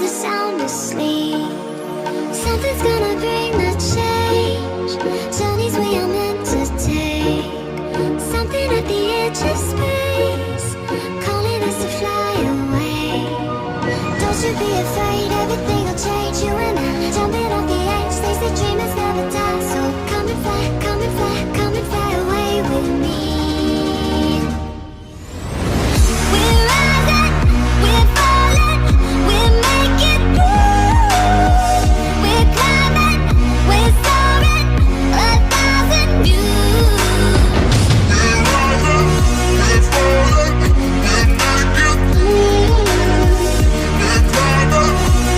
the sound asleep. Something's gonna bring the change. Journeys we are meant to take. Something at the edge of space, calling us to fly away. Don't you be afraid, everything will change. You and I, jumping off the edge. They say dreamers never die, so come and fly, come and fly, come and fly away with me. We're rising, we're falling, we're making moves. We're climbing, we're soaring, 1,000 views. We're rising, we're falling, we're making moves. We're climbing,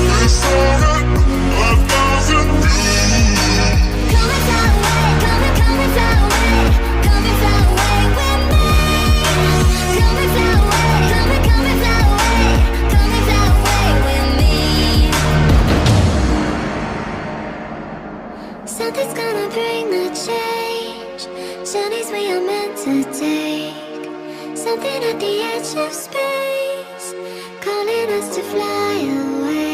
we're soaring, 1,000 views. Come and fly away, come and fly away, come and fly away with me. Come and fly away, come and fly away, come and fly away with me. Something's gonna bring the change. Journeys we are meant to take. Something at the edge of space, calling us to fly away.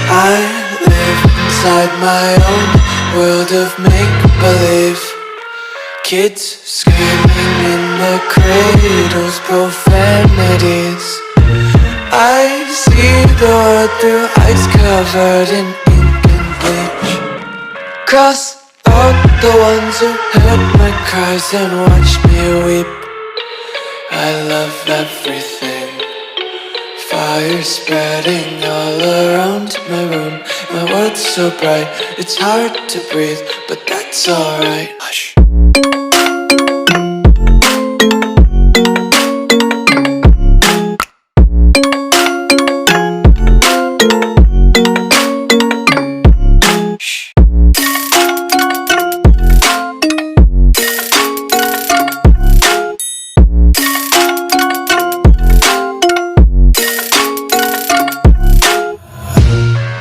I live inside my own world of make-believe. Kids screaming in their cradles, profanities. I see the world through ice covered in ink and bleach. Cross out the ones who heard my cries and watched me weep. I love everything. Fire spreading all around my room. My world's so bright, it's hard to breathe, but that's alright. Hush.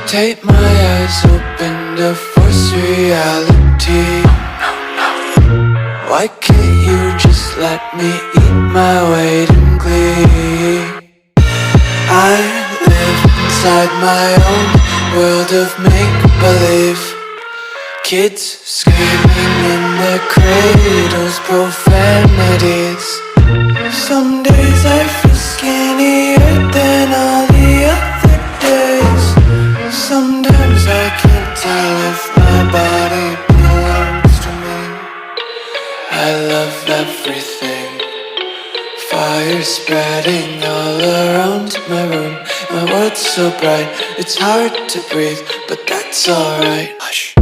Take my eyes open to force reality. Why can't you just let me eat my weight in glee? I live inside my own world of make-believe. Kids screaming in their cradles, profanities. Some days I feel skinnier than all the other days. Sometimes I can't tell if my body belongs to me. I love everything. Fire spreading all around my room. My world's so bright, it's hard to breathe, but that's alright. Hush.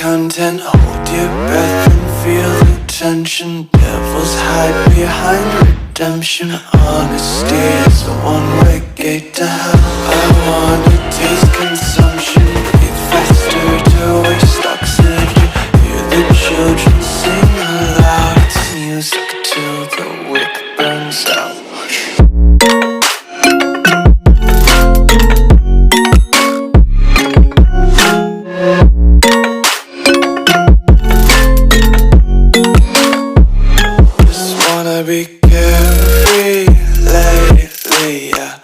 Content, hold your breath and feel the tension. Devils hide behind redemption. Honesty is a one-way gate to hell. I wanna taste consumption, breathe faster to waste oxygen. Hear the children sing aloud. It's music till the wick burns out. Be carefree lately, yeah.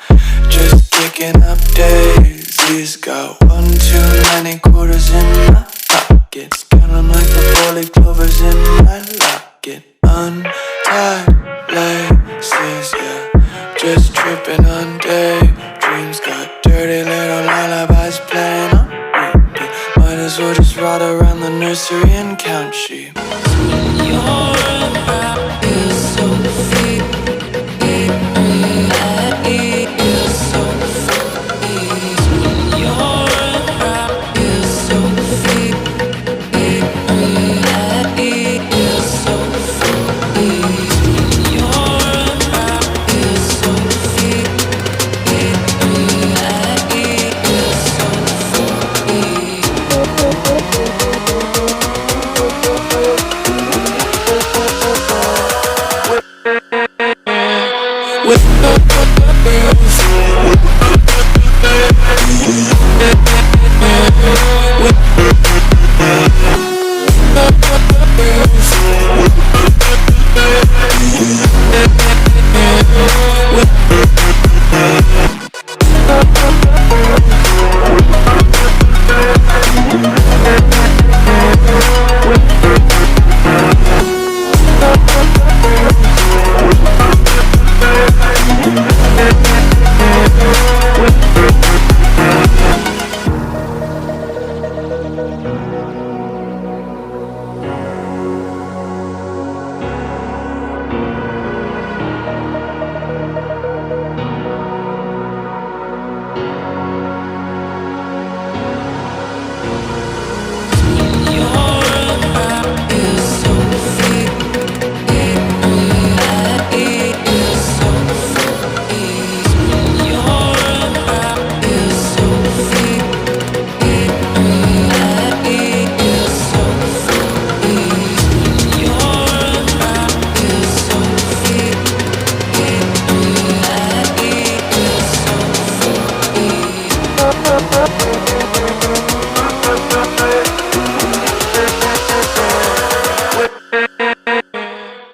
Just kicking up daisies. Got one too many quarters in my pockets. Count 'em like the 4-leaf clovers in my locket. Untied laces, yeah. Just tripping on daydreams. Got dirty little lullabies playing on repeat. Might as well just ride around the nursery and count sheep. You're